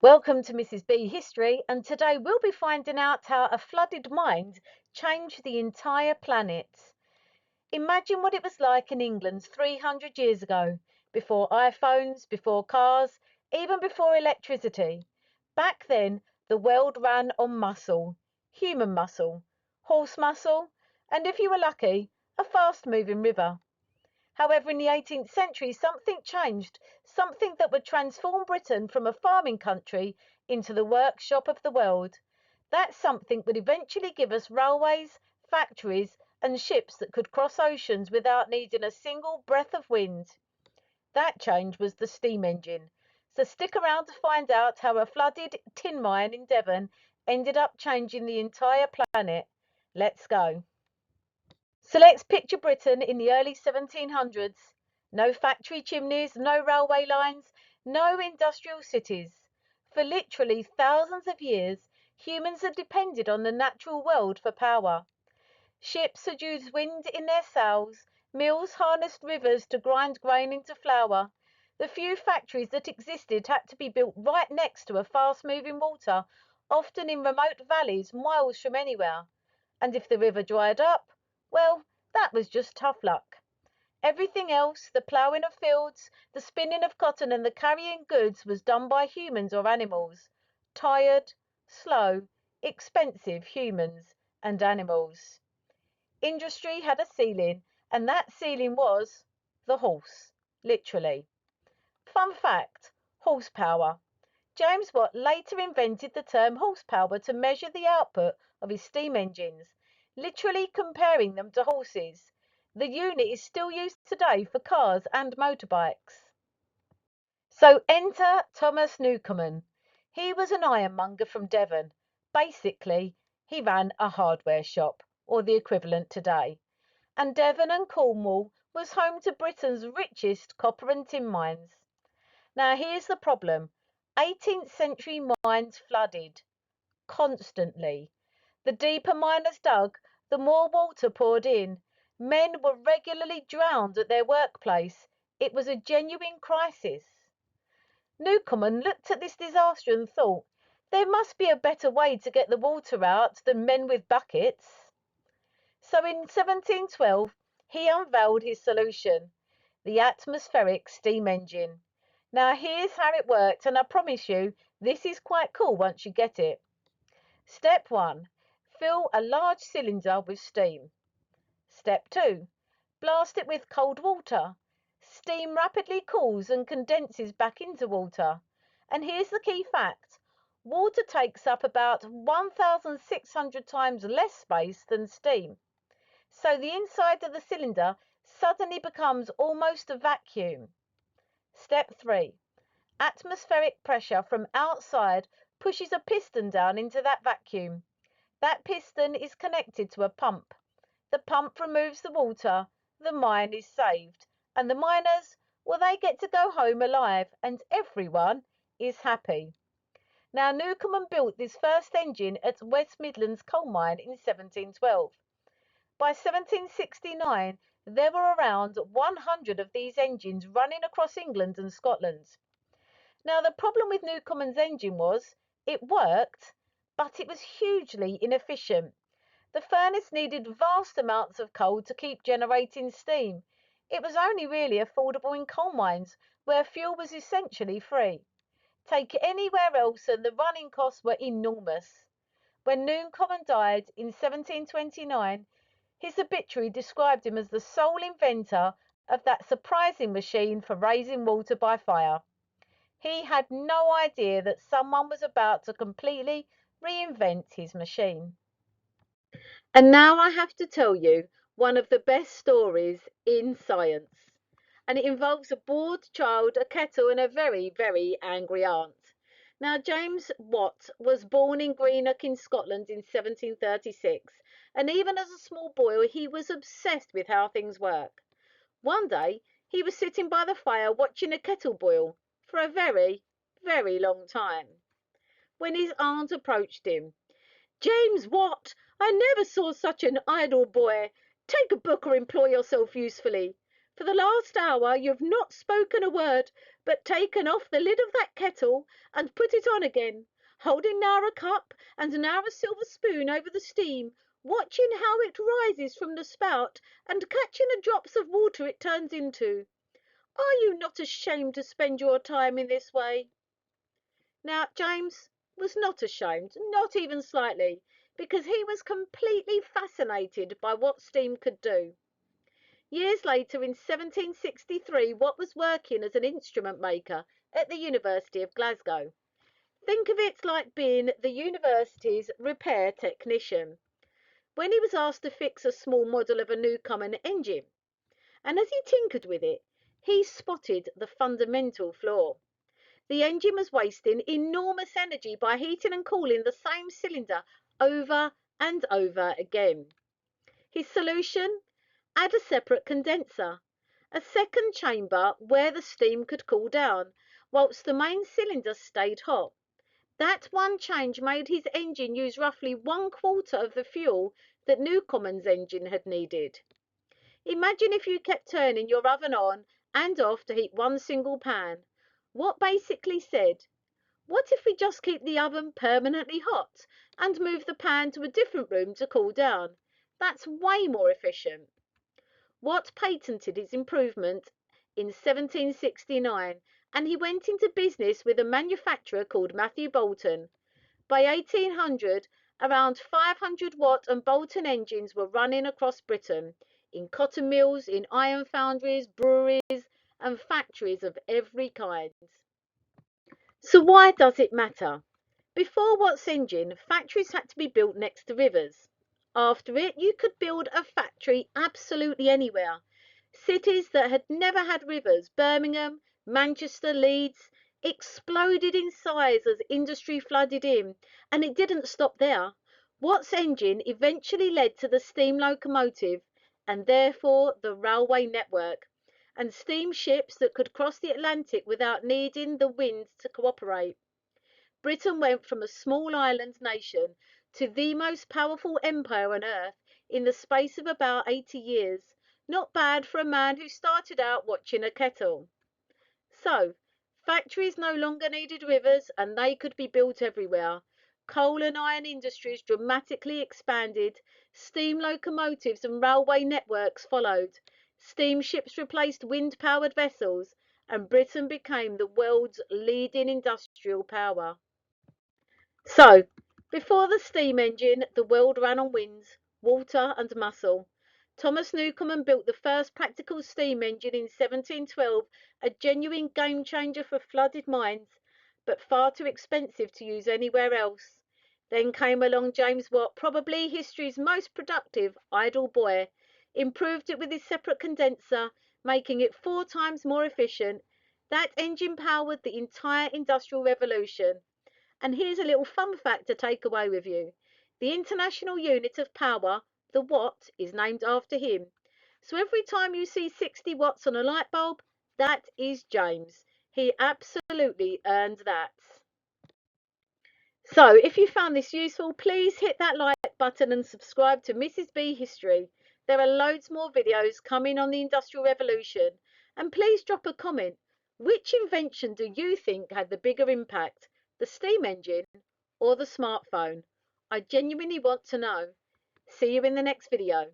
Welcome to Mrs. B History, and today we'll be finding out how a flooded mind changed the entire planet. Imagine what it was like in England 300 years ago, before iPhones, before cars, even before electricity. Back then, the world ran on muscle, human muscle, horse muscle, and if you were lucky, a fast moving river. However, in the 18th century, something changed, something that would transform Britain from a farming country into the workshop of the world. That something would eventually give us railways, factories, and ships that could cross oceans without needing a single breath of wind. That change was the steam engine. So stick around to find out how a flooded tin mine in Devon ended up changing the entire planet. Let's go. So let's picture Britain in the early 1700s. No factory chimneys, no railway lines, no industrial cities. For literally thousands of years, humans had depended on the natural world for power. Ships had used wind in their sails, mills harnessed rivers to grind grain into flour. The few factories that existed had to be built right next to a fast moving water, often in remote valleys miles from anywhere. And if the river dried up, well, that was just tough luck. Everything else, the ploughing of fields, the spinning of cotton, and the carrying goods, was done by humans or animals. Tired, slow, expensive humans and animals. Industry had a ceiling, and that ceiling was the horse, literally. Fun fact, horsepower. James Watt later invented the term horsepower to measure the output of his steam engines, literally comparing them to horses. The unit is still used today for cars and motorbikes. So enter Thomas Newcomen. He was an ironmonger from Devon. Basically, he ran a hardware shop, or the equivalent today. And Devon and Cornwall was home to Britain's richest copper and tin mines. Now here's the problem. 18th century mines flooded constantly. The deeper miners dug, the more water poured in. Men were regularly drowned at their workplace. It was a genuine crisis. Newcomen looked at this disaster and thought, there must be a better way to get the water out than men with buckets. So in 1712, he unveiled his solution, the atmospheric steam engine. Now here's how it worked, and I promise you, this is quite cool once you get it. Step 1. Fill a large cylinder with steam. Step 2. Blast it with cold water. Steam rapidly cools and condenses back into water. And here's the key fact. Water takes up about 1,600 times less space than steam. So the inside of the cylinder suddenly becomes almost a vacuum. Step 3. Atmospheric pressure from outside pushes a piston down into that vacuum. That piston is connected to a pump. The pump removes the water, the mine is saved, and the miners, well, they get to go home alive, and everyone is happy. Now, Newcomen built this first engine at West Midlands coal mine in 1712. By 1769, there were around 100 of these engines running across England and Scotland. Now, the problem with Newcomen's engine was it worked, but it was hugely inefficient. The furnace needed vast amounts of coal to keep generating steam. It was only really affordable in coal mines, where fuel was essentially free. Take it anywhere else, and the running costs were enormous. When Newcomen died in 1729, his obituary described him as the sole inventor of that surprising machine for raising water by fire. He had no idea that someone was about to completely reinvent his machine. And now I have to tell you one of the best stories in science. And it involves a bored child, a kettle, and a very, very angry aunt. Now, James Watt was born in Greenock in Scotland in 1736, and even as a small boy, he was obsessed with how things work. One day, he was sitting by the fire watching a kettle boil for a very, very long time, when his aunt approached him. James Watt, I never saw such an idle boy. Take a book or employ yourself usefully. For the last hour you've not spoken a word, but taken off the lid of that kettle and put it on again, holding now a cup and now a silver spoon over the steam, watching how it rises from the spout and catching the drops of water it turns into. Are you not ashamed to spend your time in this way?" Now, James was not ashamed, not even slightly, because he was completely fascinated by what steam could do. Years later, in 1763, Watt was working as an instrument maker at the University of Glasgow. Think of it like being the university's repair technician, when he was asked to fix a small model of a Newcomen engine. And as he tinkered with it, he spotted the fundamental flaw. The engine was wasting enormous energy by heating and cooling the same cylinder over and over again. His solution? Add a separate condenser, a second chamber where the steam could cool down, whilst the main cylinder stayed hot. That one change made his engine use roughly 1/4 of the fuel that Newcomen's engine had needed. Imagine if you kept turning your oven on and off to heat one single pan. Watt basically said, what if we just keep the oven permanently hot and move the pan to a different room to cool down? That's way more efficient. Watt patented his improvement in 1769, and he went into business with a manufacturer called Matthew Boulton. By 1800, around 500 Watt and Boulton engines were running across Britain, in cotton mills, in iron foundries, breweries, and factories of every kind. So why does it matter? Before Watt's engine, factories had to be built next to rivers. After it, you could build a factory absolutely anywhere. Cities that had never had rivers, Birmingham, Manchester, Leeds, exploded in size as industry flooded in, and it didn't stop there. Watt's engine eventually led to the steam locomotive, and therefore the railway network, and steamships that could cross the Atlantic without needing the wind to cooperate. Britain went from a small island nation to the most powerful empire on earth in the space of about 80 years. Not bad for a man who started out watching a kettle. So, factories no longer needed rivers, and they could be built everywhere. Coal and iron industries dramatically expanded. Steam locomotives and railway networks followed. Steamships replaced wind-powered vessels, and Britain became the world's leading industrial power. So, before the steam engine, the world ran on wind, water, and muscle. Thomas Newcomen built the first practical steam engine in 1712, a genuine game changer for flooded minds, but far too expensive to use anywhere else. Then came along James Watt, probably history's most productive idle boy, improved it with his separate condenser, making it 4 times more efficient. That engine powered the entire industrial revolution. And here's a little fun fact to take away with you. The international unit of power, the watt, is named after him. So every time you see 60 watts on a light bulb, that is James. He absolutely earned that. So if you found this useful, please hit that like button and subscribe to Mrs. B History. There are loads more videos coming on the Industrial Revolution. And please drop a comment. Which invention do you think had the bigger impact? The steam engine or the smartphone? I genuinely want to know. See you in the next video.